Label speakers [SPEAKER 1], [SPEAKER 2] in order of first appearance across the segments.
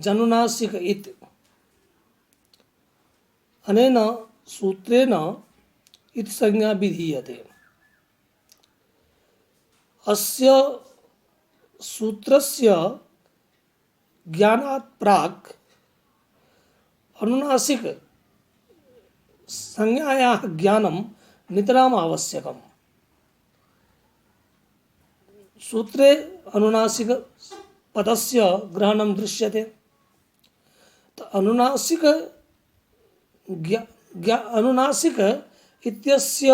[SPEAKER 1] जनुनासिक इति अनेन सूत्रेण इति संज्ञा विधीयते। अस्य सूत्रस्य ज्ञानात् प्राक् अनुनासिक संज्ञायाः ज्ञानं नितराम् आवश्यकम्। सूत्रे अनुनासिक पदस्य ग्रहणं दृश्यते। तो अनुनासिक इत्यस्य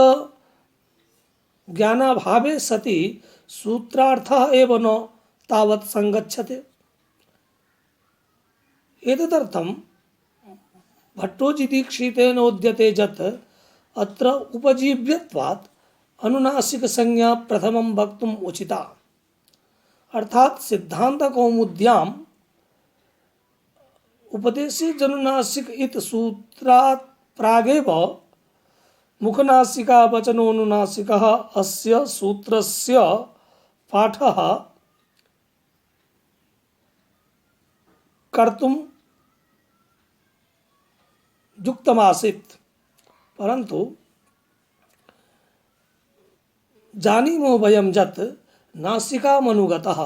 [SPEAKER 1] ज्ञानाभावे सति सूत्रार्थः एव न तावत् संगच्छते। एतदर्थं भट्टोजीदीक्षितेन उद्यते यत् अत्र उपजीव्यत्वात् अनुनासिक संज्ञा प्रथमं वक्तुम् उचिता। अर्थात सिद्धांत कौमुद्याम उपदेशे जनुनासिक इत सूत्रात् प्रागेव मुखनासिका वचनोनुनासिकः अस्य सूत्रस्य पाठः कर्तुं युक्तमासीत्, परन्तु जानीमो वयं यत् नासिकामनुगतः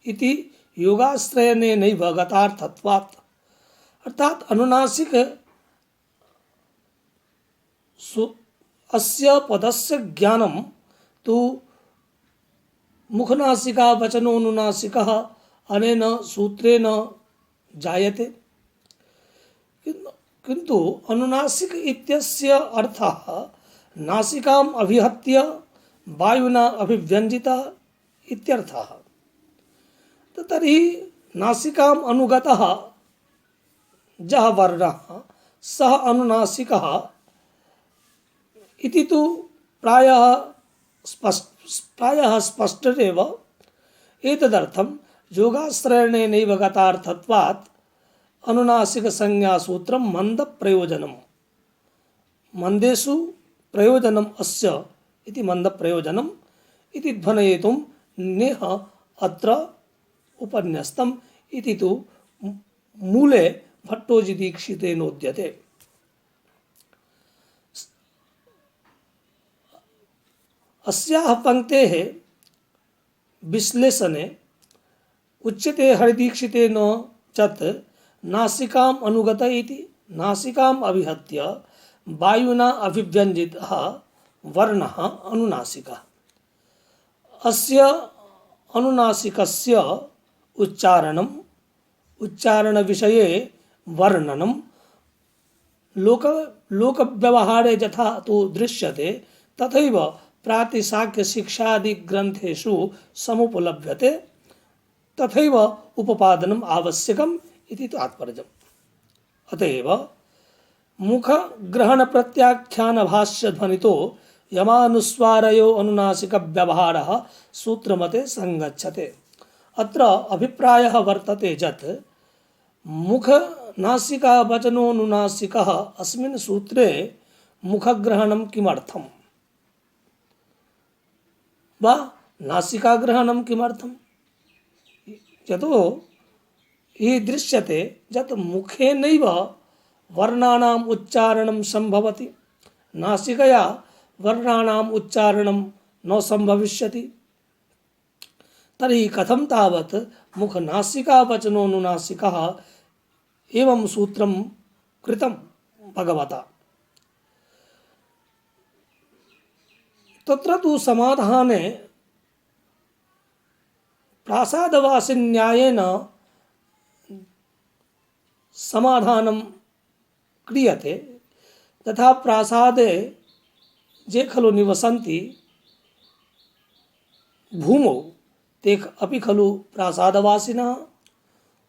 [SPEAKER 1] इति योगाश्रयनेनैव गतार्थत्वात्। अर्थात अनुनासिक अस्य पदस्य ज्ञानं तु मुखनासिका वचनोनुनासिकः अनेन सूत्रेण जायते, किन्तु अनुनासिक इत्यस्य अर्थः नासिकाम् अभिहत्य वायुना अभिव्यञ्जितः इत्यर्थः। तो तर्हि नासिकाम् अनुगतः यः वर्णः सः अनुनासिकः इति तु प्रायः स्पष्टमेव। एतदर्थं योगाश्रयणेनैव गतार्थत्वात् अनुनासिक संज्ञासूत्रं मन्दप्रयोजनम्, मन्देषु प्रयोजनम् अस्य इति मन्दप्रयोजनम् इति ध्वनयितुं नेह अत्र उपन्यस्तम् इति तु मूले भट्टोजीदीक्षितेनोद्यते। अस्याः पंक्तेः विश्लेषणे उच्यते हरिदीक्षितेन यत् नासिकाम् अनुगत इति नासिकाम् अभिहत्य वायुना अभिव्यञ्जितः वर्णः अनुनासिकः। अस्य अनुनासिकस्य उच्चारण विषये वर्णनं लोकव्यवहारे यथा तो दृश्यते तथैव प्रातिशाख्य शिक्षादि ग्रंथेषु समुपलभ्यते, तथैव उपपादनम् आवश्यकम् इति तात्पर्यम्। अतएव मुख ग्रहण प्रत्याख्यान भाष्य ध्वनितो यमानुस्वारयो अनुनासिक व्यवहारः सूत्रमते संगच्छते। अत्र अभिप्रायः वर्तते यत् मुख नासिका वचनोनुनासिकः अस्मिन् सूत्रे मुखग्रहणं किमर्थम् वा नासिकाग्रहणं किमर्थम्? यतो हि दृश्यते यत् मुखेनैव वर्णानाम् उच्चारणं संभवति, नासिकया वर्णानाम् उच्चारणं न संभविष्यति। तर्हि कथं तावत् मुखनासिका वचनोनुनासिकः एवं सूत्रं कृतं भगवता? तत्र तु समाधाने प्रासादवासिन्यायेन समाधानं क्रियते। तथा प्रासादे जे खलु निवसन्ति भूमौ ते अपि खलु प्रासादवासिनः,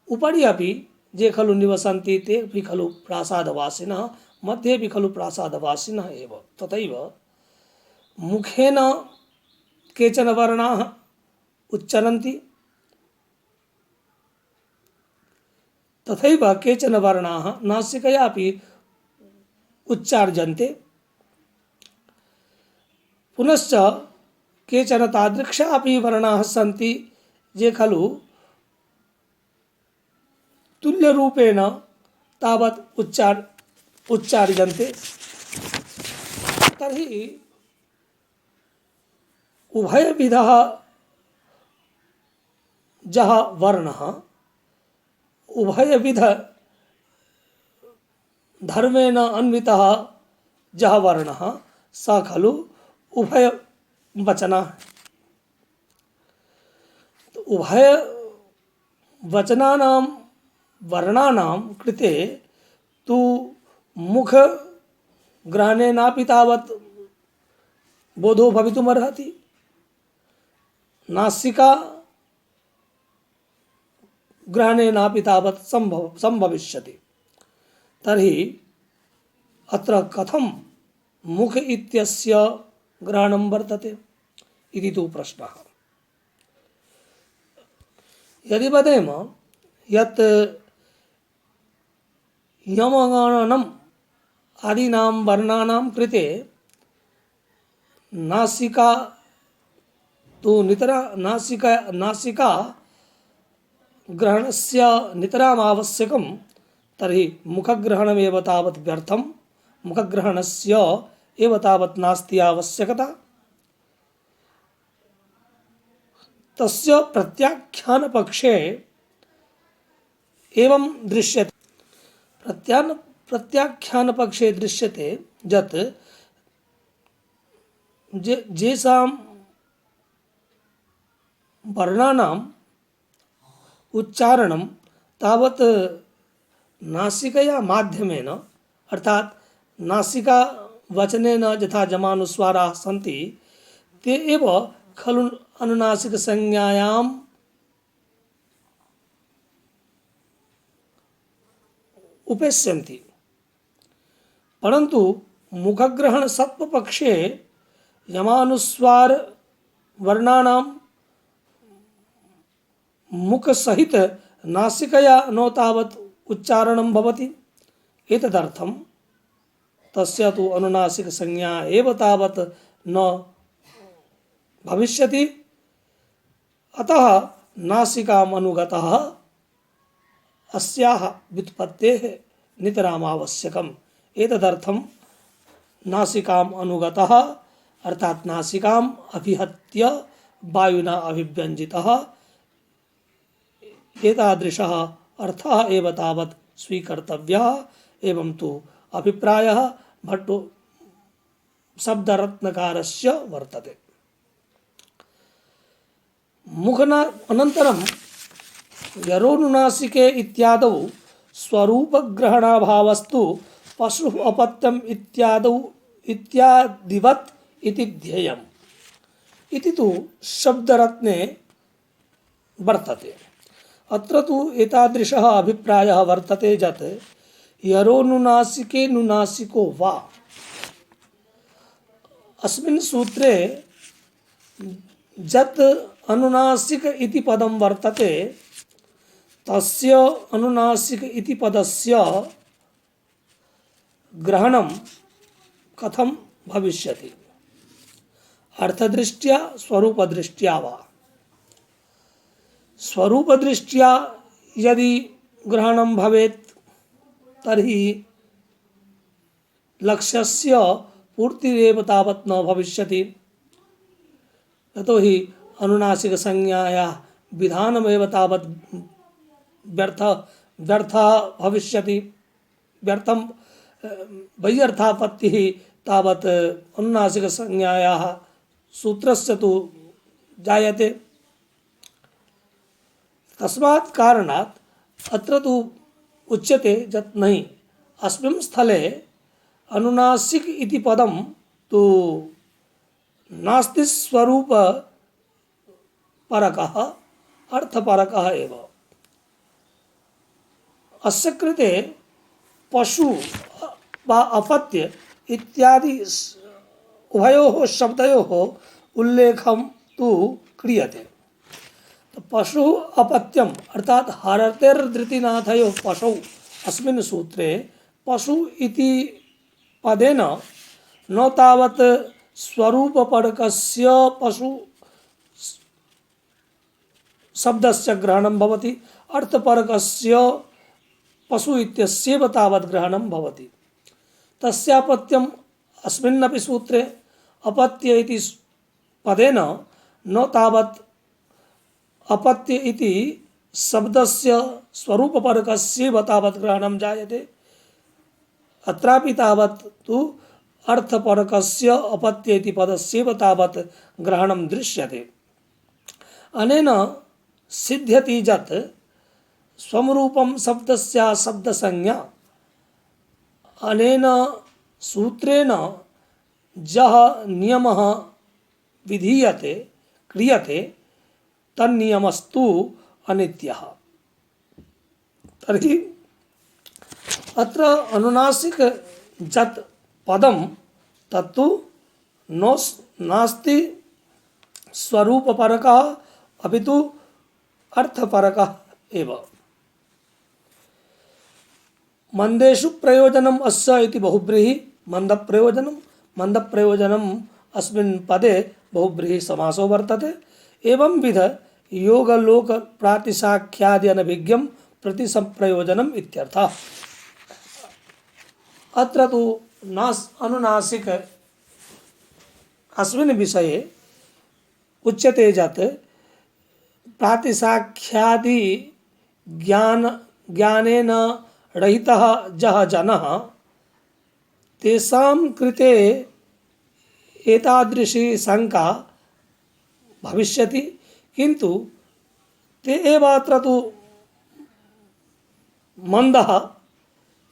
[SPEAKER 1] उपरि अपि जे खलु निवसन्ति ते अपि खलु प्रासादवासिनः, मध्ये अपि खलु प्रासादवासिनः एव। तथैव मुखेन केचन वर्णाः उच्चरन्ति, तथैव केचन वर्णाः नासिकया अपि उच्चार्यन्ते। पुनश्च केचन तादृक्षा अपि वर्णाः सन्ति जे खलु तुल्यरूपेण तावत् उच्चार्यन्ते तर्हि उभयविधः जः वर्णः उभयविध धर्मेण अन्वितः जः वर्णः स खलु उभयवचनः। उभयवचनानां वर्णानां कृते तु मुखग्रहणेनापि तावत् बोधो भवितुमर्हति, नासिका ग्रहणेनापि तावत् संभविष्यति। तर्हि अत्र कथं मुख इत्यस्य ग्रहणं वर्तते इति तु प्रश्नः। यदि वदेम यत् यमगणनम् आदीनां वर्णानां कृते नासिका ग्रहणस्य नितराम् आवश्यकं, तर्हि मुखग्रहणमेव तावत् व्यर्थं, मुखग्रहणस्य एव तावत् नास्ति आवश्यकता। तस्य प्रत्याख्यानपक्षे एवं दृश्यते, प्रत्याख्यानपक्षे दृश्यते यत् येषां वर्णानाम् उच्चारणं तावत् नासिकया माध्यमेन अर्थात् नासिका वचनेन यथा जमानुस्वाराः सन्ति ते एव खलु अनुनासिकसंज्ञायाम् उपैष्यन्ति, परन्तु मुखग्रहण सत्वपक्षे यमानुस्वार वर्णानां मुख सहित नासिकया न तावत् उच्चारणं भवति। एतदर्थं तस्य तु अनुनासिक संज्ञा एव तावत् न भविष्यति। अतः नासिकाम् अनुगतः अस्याः व्युत्पत्तेः नितराम् आवश्यकम्। एतदर्थं नासिकाम् अनुगतः अर्थात् नासिकाम् अभिहत्य वायुना अभिव्यञ्जितः एतादृशः अर्थः एव तावत् स्वीकर्तव्यः। एवं तु अभिप्रायः भट्टो शब्दरत्नकारस्य वर्तते। मुखना अनन्तरं यरोनुनासिके इत्यादौ स्वरूपग्रहणाभावस्तु पशुः अपत्यम् इत्यादिवत् इति ध्येयम् इति तु शब्दरत्ने वर्तते। अत्र तु एतादृशः अभिप्रायः वर्तते यत् यरोनुनासिके नुनासिको वा, अस्मिन् सूत्रे यत् अनुनासिक इति पदं वर्तते तस्य अनुनासिक इति पदस्य ग्रहणं कथं भविष्यति, अर्थदृष्ट्या स्वरूपदृष्ट्या वा। स्वरूपदृष्ट्या यदि ग्रहणं भवेत् तर्हि लक्ष्यस्य पूर्तिरेव तावत् न भविष्यति। यतोहि अनुनासिकसंज्ञायाः विधानमेव तावत् व्यर्थः भविष्यति। व्यर्थं वैयर्थापत्तिः तावत् अनुनासिकसंज्ञायाः सूत्रस्य तु जायते। तस्मात् कारणात् अत्र तु उच्यते यत् नहीं, अस्मिन् स्थले अनुनासिक इति पदं तु नास्ति, स्वरूप परकः अर्थपरकः एव। अस्य कृते पशु वा अपत्य इत्यादि उभयोः शब्दयोः उल्लेखं तु क्रियते। पशु अपत्यम अर्थात हरतेर्धृतिनाथयोः पशौ अस्मिन् सूत्रे पशु इति पदेन न तावत् स्वरूपपरकस्य पशु शब्दस्य ग्रहणं भवति, अर्थपरकस्य पशु इत्यस्यैव तावत् ग्रहणं भवति। तस्यापत्यम् अस्मिन्नपि सूत्रे अपत्य इति पदेन न तावत् अपत्य इति शब्दस्य स्वरूपपरकस्यैव तावत् ग्रहणं जायते, अत्रापि तावत् तु अर्थपरकस्य अपत्य इति पदस्यैव तावत् ग्रहणं दृश्यते। अनेन सिद्ध्यति यत् स्वरूपं शब्दस्य शब्दसंज्ञा। अनेन सूत्रेण यः नियमः विधीयते क्रियते तन्नियमस्तु अनित्यः। तर्हि अत्र अनुनासिक यत् पदं तत्तु नास्ति स्वरूपपरकः अपितु अर्थपरकः एव। मंदेषु प्रयोजनम् अस्य इति बहुब्रीहि मंदप्रयोजनम् अस्मिन् पदे बहुब्रीहि समासो वर्तते। एवंविध योगलोक प्रातिशाख्यादि अनभिज्ञं प्रति संप्रयोजनम् इत्यर्थः। अत्र तु अनुनासिक अस्मिन् विषये उच्यते यत् प्रातिशाख्यादि ज्ञानेन रहितः यः जनः तेषां कृते एतादृशी शंका भविष्यति, किन्तु ते एव अत्र तु मंदः,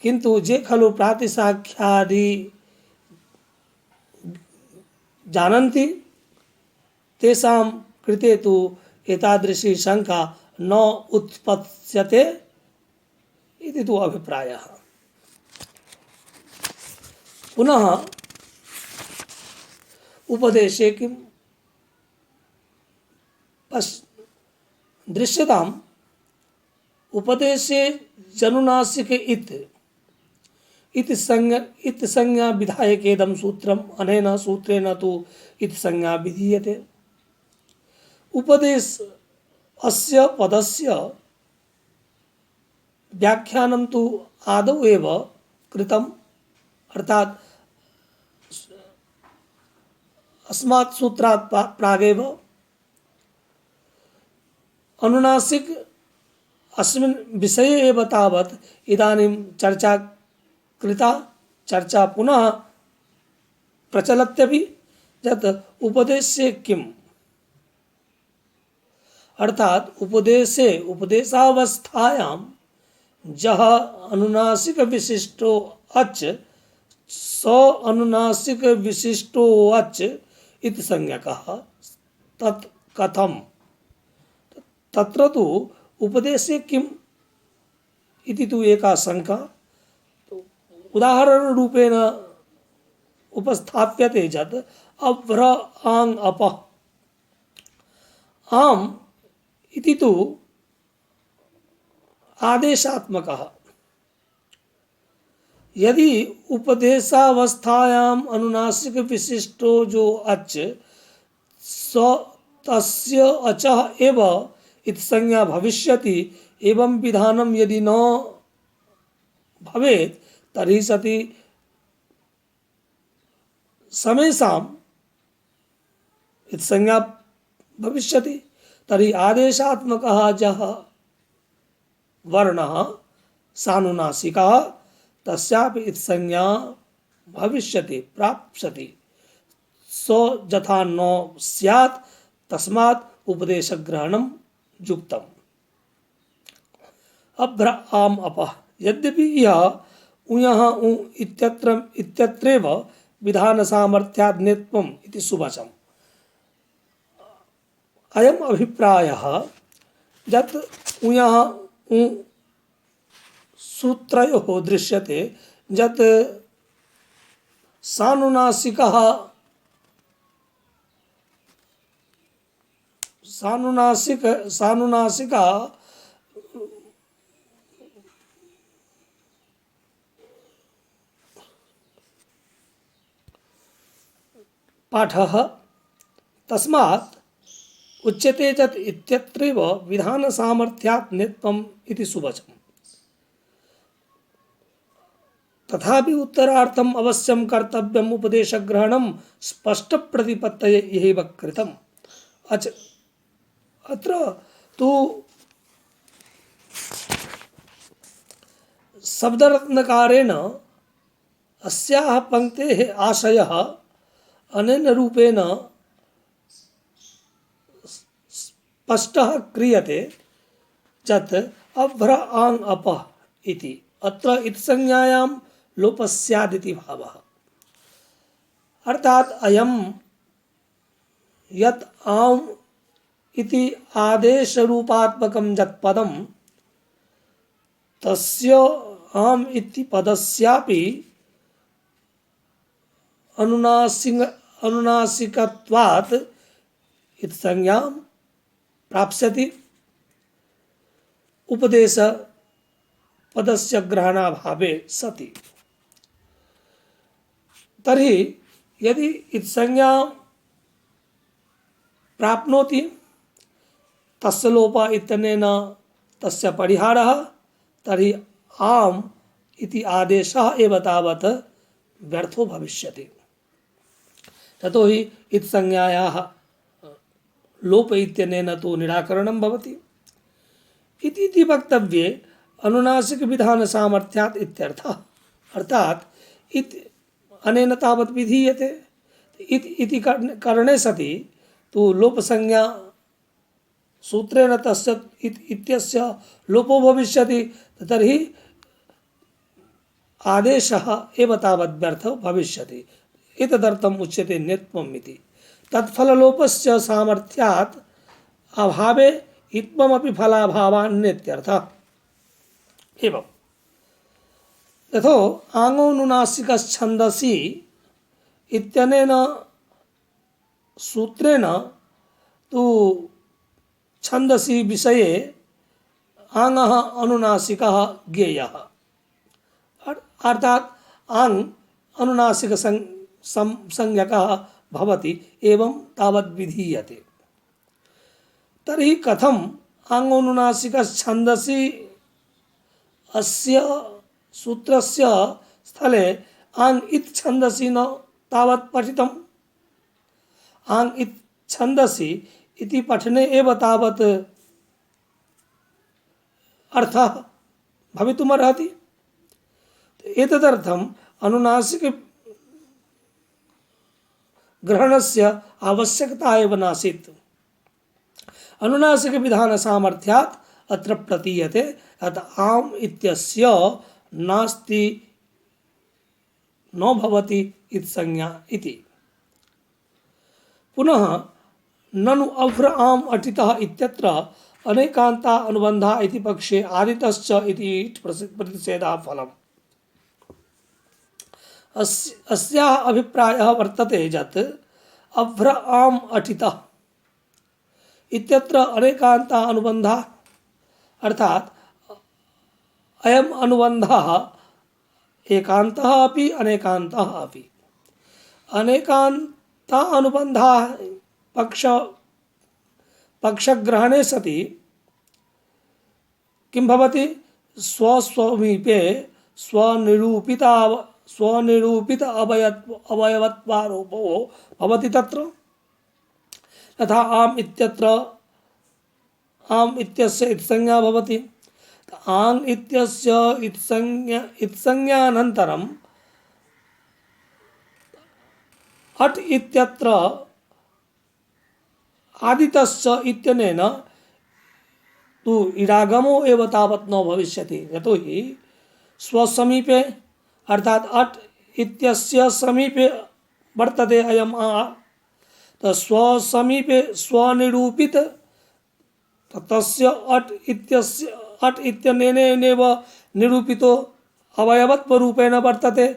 [SPEAKER 1] किन्तु जे खलु प्रातिशाख्यादि जानन्ति तेषां कृते तु एतादृशी शंका न उत्पत्स्यते इति तु अभिप्रायः। पुनः उपदेशे किं दृश्यताम् उपदेशे जनुनासिक इति संज्ञा विधायकेदं सूत्रम्। अनेन सूत्रेण तु इति संज्ञा विधीयते। उपदेश अस्य पदस्य व्याख्यानं तु आदौ एव कृतम्, अर्थात् अस्मात् सूत्रात् प्रागेव। अनुनासिक अस्मिन् विषये एव तावत् इदानीं चर्चा कृता, चर्चा पुनः प्रचलत्यपि यत् उपदेशे किम्, अर्थात उपदेशावस्थायां जह अनुनासिक विशिष्टो अच स अनुनासिक विशिष्टो अच इति संज्ञकः तत् कथम्। तत्र तु उपदेशे किम् इति तु एका शंका उदाहरण रूपेण उपस्थाप्यते यत् अभ्र आंग अपः। आम इति तु आदेशात्मकः। यदि उपदेशावस्थायाम अनुनासिक विशिष्टो जो अच स तस्य अचः एव इति संज्ञा भविष्यति, एवं विधानं यदि न भवेत् तर्हि सति समेषाम् इति संज्ञा भविष्यति। तर्हि आदेशात्मकः यः वर्णः सानुनासिकः तस्यापि इति संज्ञा भविष्यति प्राप्स्यति। सो यथा न स्यात् तस्मात् उपदेशग्रहणं युक्तम्। अभ्र आम अपः यद्यपि यह उयः उ इत्यत्रैव विधान सामर्थ्याद् इति सुवचम्। अयम् अभिप्रायः यत् उयः उ सूत्रयोः दृश्यते यत् सानुनासिकः पाठः तस्मात् उच्यते यत् इत्यत्रैव विधान सामर्थ्यात् नित्यम् इति सुवचम्। तथापि उत्तरार्थम अवश्यम कर्तव्यम उपदेश ग्रहणम स्पष्ट प्रतिपत्तये यही कृतम। अत्र तु शब्दरत्नकारेण अस्याः पंक्तेः आशयः अनेन रूपेण स्पष्टः क्रियते यत् अभ्र आङ् अपः इति अत्र इत्संज्ञायां लोपः स्यादिति भावः। अर्थात अयं यत् आम् इति आदेशरूपात्मकं यत् पदं तस्य आम् इति पदस्यापि अनुनासिकत्वात् इत्संज्ञां प्राप्स्यति उपदेश पदस्य ग्रहणाभावे सति। तर्हि यदि इत्संज्ञां प्राप्नोति तस्य लोप इत्यनेन तस्य परिहारः, तर्हि आम् इति आदेशः एव तावत् व्यर्थो भविष्यति। ततो हि इत्संज्ञायाः लोप इत्यनेन तु निराकरणं भवति इति वक्तव्ये अनुनासिक विधान सामर्थ्यात् इत्यर्थः। अर्थात इत अनेन तावत् विधीयते इति करणे सति तु लोप संज्ञा सूत्रेण तस्य इत्यस्य लोपो भविष्यति, तर्हि आदेशः एव तावत् व्यर्थः भविष्यति। एतदर्थम् उच्यते ण्यत्वम् इति। तत्फललोपस्य सामर्थ्यात् अभावे इत्वमपि फलाभावान्यत्यर्थः। एवं यतो आङ्गोनुनासिकच्छन्दसि इत्यनेन सूत्रेण तु छन्दसि विषये आङ्गः अनुनासिकः ज्ञेयः। अर्थात आङ् अनुनासिक संज्ञकः भवति एवं तावत् विधीयते। तर्हि कथम् आङ्गोनुनासिकच्छन्दसि अस्य सूत्रस्य स्थले आङ् इत् छन्दसि न तावत् पठितम्? आङ् इत् छन्दसि इति पठने एव तावत् अर्थः भवितुमर्हति। एतदर्थम् अनुनासिक ग्रहणस्य आवश्यकता एव नासीत्। अनुनासिक विधान सामर्थ्यात् अत्र प्रतीयते यत् आम् इत्यस्य नास्ति न भवति इत्संज्ञा इति। पुनः ननु अभ्र आम् अटितः इत्यत्र अनेकान्ता अनुबन्धा इति पक्षे आदितश्च इति प्रतिषेधः फलम्। अस्याः अभिप्रायः वर्तते यत् अभ्र आम् अटितः इत्यत्र अनेकान्ता अनुबन्धः, अर्थात अयम् अनुबन्धः एकान्तः अपि अनेकान्तः अपि। अनेकान्ता अनुबन्धः पक्षग्रहणे सति किं भवति? स्वस्वमीपे स्वनिरूपित अवयवत्वारोपो भवति तत्र। तथा आम् इत्यत्र आम् इत्यस्य इत्संज्ञा भवति। आङ् इत्यस्य इत्संज्ञानन्तरम् अट् इत्यत्र आदितस्य इत्यनेन तु इडागमो एव तावत् न भविष्यति। यतो हि स्वसमीपे अर्थात अट् इत्यस्य समीपे वर्तते अयम् आ, तो स्वसमीपे स्वनिरूपित तस्य अट् इत्यनेनैव निरूपितो अवयवत्वरूपेण वर्तते।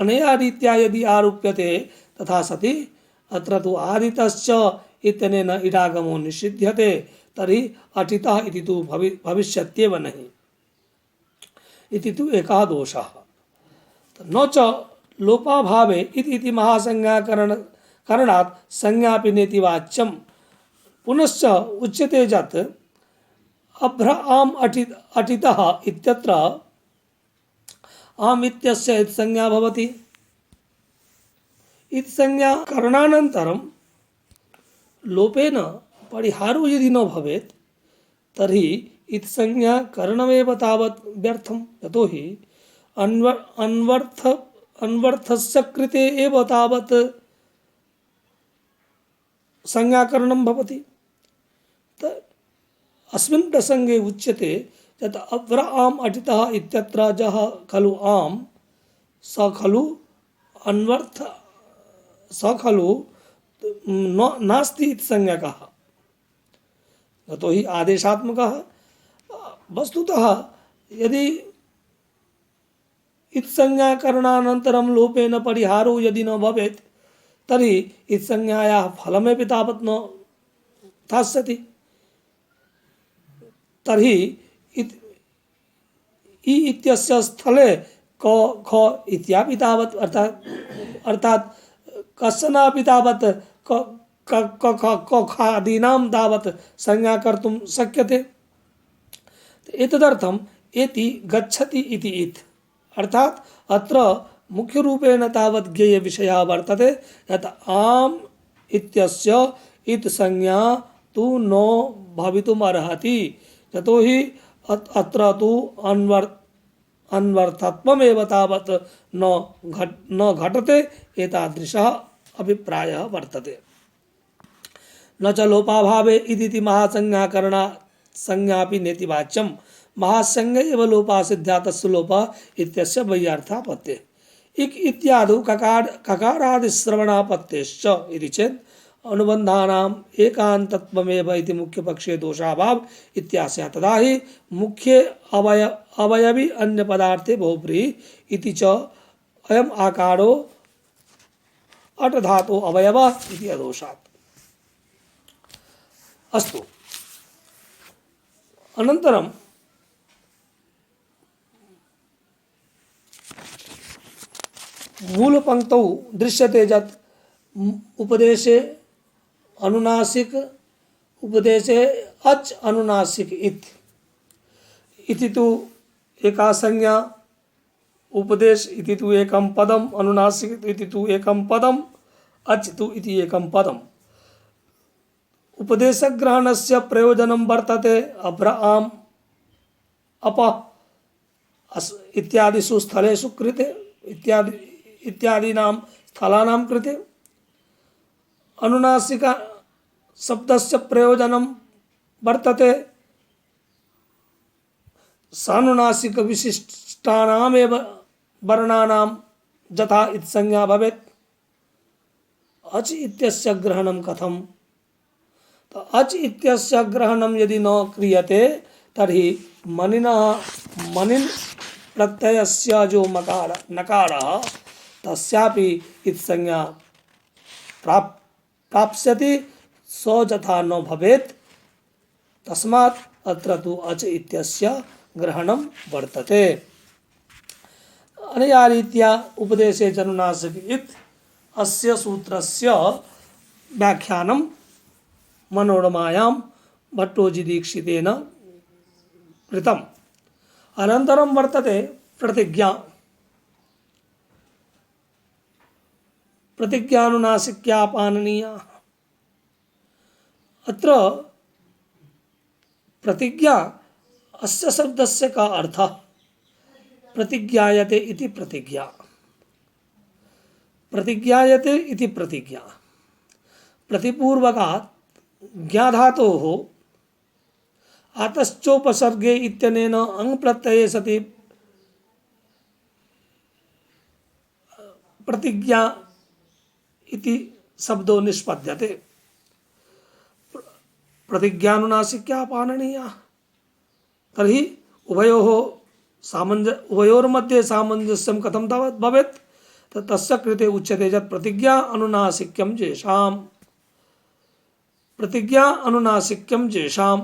[SPEAKER 1] अनया रीत्या यदि आरूप्यते तथा सति अत्र तु आदितश्च इत्यनेन इडागमो निषिध्यते, तर्हि अटितः इति तु भविष्यत्येव नहि इति तु एकः दोषः। न च लोपाभावे इति महासंज्ञाकरणात् संज्ञापि नेति वाच्यम्। पुनश्च उच्यते यत् अभ्र आम् अटितः इत्यत्र आम इत्यस्य इति संज्ञा भवति। इति संज्ञा करणानन्तरं लोपेन परिहारो यदि न भवेत् तर्हि इति संज्ञा करणमेव तावत् व्यर्थं। यतोहि अन्वर्थस्य कृते एव तावत् संज्ञाकरणं भवति। अस्मिन् प्रसंगे उच्यते यत् अत्र आम अटितः इत्यत्र जः खलु आम स खलु अन्वर्थ स खलु नास्ति इति संज्ञकः। यतोहि आदेशात्मकः। वस्तुतः यदि इति संज्ञाकरणानन्तरं लोपेन परिहारो यदि न भवेत् तर्हि इति संज्ञायाः फलमेपि तावत् न स्थास्यति। तर्हि इ इत्यस्य स्थले क ख इत्यापि तावत् अर्थात् कश्चनापि तावत् क खादीनां तावत् संज्ञा कर्तुं शक्यते। एतदर्थम् एति गच्छति इति इत् अर्थात् अत्र मुख्यरूपेण तावत् ज्ञेयविषयः वर्तते यत् आम इत्यस्य इत् संज्ञा तु न भवितुमर्हति। यतोहि अत्र तु अन्वर्थत्वमेव तावत् न घटते। एतादृशः अभिप्रायः वर्तते। न च लोपाभावे इति महासंज्ञाकरणा संज्ञापि नेति वाच्यं। महासंज्ञ एव लोपा सिद्ध्या तस्य लोपः इत्यस्य वैयार्थापत्ते। इक इत्यादौ ककारादि श्रवणापत्तेश्च इति चेत् अनुबन्धानाम् एकान्तत्वमेव इति मुख्यपक्षे दोषाभाव इत्याशयः। तदा हि मुख्ये अवयवी अन्य पदार्थे बहुब्रीहि इति च अयम् आकारो अट धातु अवयवः इति अदोषात्। अस्तु, अनन्तरं मूलपङ्क्तौ दृश्यते यत् उपदेशे अनुनासिक उपदेशे अच अनुनासिक इति तु एका संज्ञा, उपदेश इति तु एकं पदम्, अनुनासिक इति तु एकं पदम्, अच तु इति एकं पदम्। उपदेशग्रहणस्य प्रयोजनं वर्तते अभ्र आम अप इत्यादिषु स्थलेषु कृते इत्यादीनां स्थलानां कृते। अनुनासिक शब्दस्य प्रयोजनं वर्तते सानुनासिक विशिष्टानामेव वर्णानां यथा इति संज्ञा भवेत्। अच इत्यस्य ग्रहणं कथम्? तो अच इत्यस्य ग्रहणं यदि न क्रियते तर्हि मनिन् प्रत्ययस्य जो नकारः तस्यापि इति संज्ञा प्राप्स्यति। स यथा न भवेत्। तस्मात् अत्र तु अच इत्यस्य ग्रहणं वर्तते। अनया रीत्या उपदेशे च अनुनासिक इति अस्य सूत्रस्य व्याख्यानं मनोरमायां भट्टोजीदीक्षितेन कृतम्। अनन्तरं वर्तते प्रतिज्ञा। प्रतिज्ञानुनासिक्या पाणनीया। अत्र प्रतिज्ञा अस्य शब्दस्य का अर्थः? प्रतिज्ञायते इति प्रतिज्ञा। प्रतिज्ञायते इति प्रतिज्ञा। प्रतिपूर्वकात् ज्ञाधातोः आतश्चोपसर्गे इत्यनेन अंग प्रत्यये सति प्रतिज्ञा इति शब्दो निष्पद्यते। प्रतिज्ञानुनासिक्या पाणनीया। तर्हि उभयोर्मध्ये सामञ्जस्यं कथं तावत् भवेत्? तस्य कृते उच्यते यत् प्रतिज्ञा अनुनासिक्यं येषाम्। प्रतिज्ञा अनुनासिक्यं येषाम्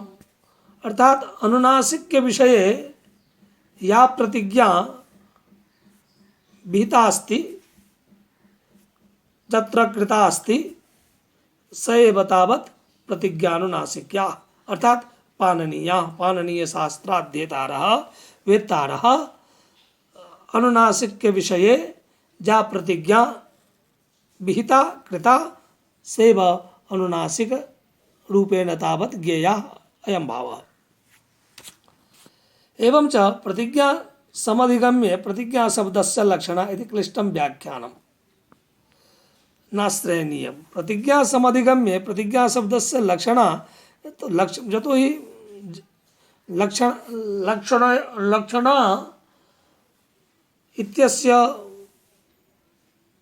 [SPEAKER 1] अर्थात अनुनासिक्य विषये या प्रतिज्ञा विहिता अस्ति तत्र कृता अस्ति स एव तावत् प्रतिज्ञानुनासिक्या अर्थात पाणनीया। पाणनीय शास्त्राध्येतारः वेत्तारः अनुनासिक के विषये जा प्रतिज्ञा विहिता कृता सेव अनुनासिक रूपेण तावत् ज्ञेया अयं भावः। एवं च प्रतिज्ञा समधिगम्य प्रतिज्ञा शब्दस्य लक्षण इति क्लिष्टं व्याख्यानम् नाश्रयणीयम्। प्रतिज्ञा समधिगम्य प्रतिज्ञा शब्दस्य लक्षण तो यतो हि लक्षण लक्षण लक्षण इत्यस्य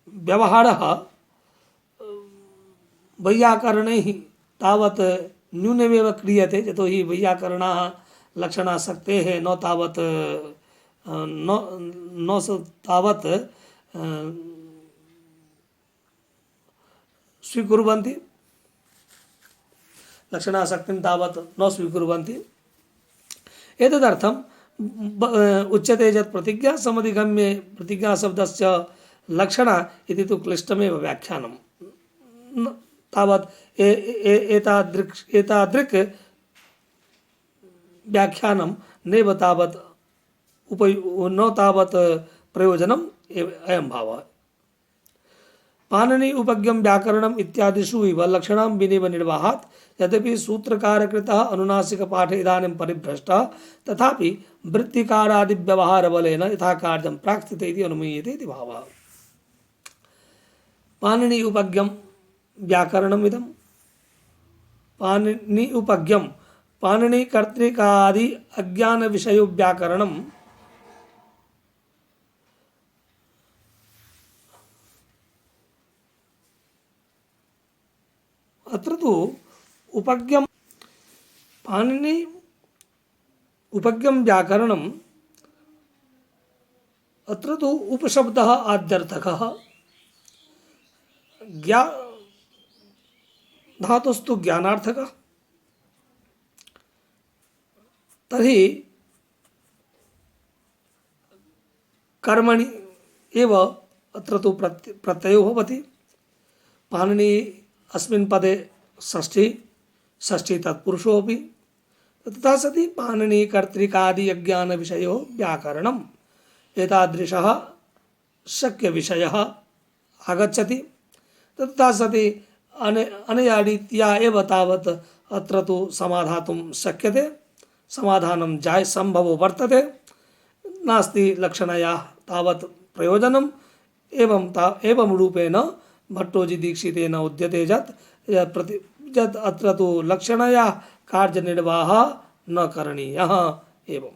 [SPEAKER 1] व्यवहारः वैयाकरणैः तावत् न्यूनमेव क्रियते, यतो हि वैयाकरणाः लक्षणासक्तेः न तावत् न तावत् स्वीकुर्वन्ति, लक्षणासक्तिं तावत् न स्वीकुर्वन्ति। एतदर्थम् उच्यते यत् प्रतिज्ञा समधिगम्ये प्रतिज्ञा शब्दस्य लक्षण इति तु क्लिष्टमेव व्याख्यानं तावत् एतादृक् व्याख्यानं नैव तावत् न तावत् प्रयोजनम् अयं भावः। पाणिनि उपज्ञं व्याकरणम् इत्यादिषु इव लक्षणां विनिव निर्वाहात् यद्यपि सूत्रकारकृतः अनुनासिकपाठे इदानीं परिभ्रष्टः तथापि वृत्तिकारादि व्यवहारबलेन यथा कार्यं प्राक्स्थिते इति अनुमीयते इति भावः। पाणिनि उपज्ञं व्याकरणमिदं पाणिनि उपज्ञं पाणिनि कर्तृकादि अज्ञान विषयो व्याकरणम् अत्र तु उपज्ञं पाणिनि उपज्ञं व्याकरणम् अत्र तु उपशब्दः आद्यर्थकः ज्ञा धातुस्तु ज्ञानार्थकः। तर्हि कर्मणि एव अत्र तु प्रत्ययो भवति। पाणिनि अस्मिन् पदे षष्ठी तत्पुरुषोऽपि तथा सति पाणिनि कर्तृकादि अज्ञान विषयो व्याकरणम् एतादृशः शक्यविषयः आगच्छति। तथा सति अनया रीत्या एव तावत् अत्र तु समाधातुं शक्यते, समाधानं संभवो वर्तते, नास्ति लक्षणया तावत् प्रयोजनम्। एवं रूपेण भट्टोजी दीक्षितेन उद्यते यत् अत्र तु लक्षणया कार्यनिर्वाहः न करणीयः एवं।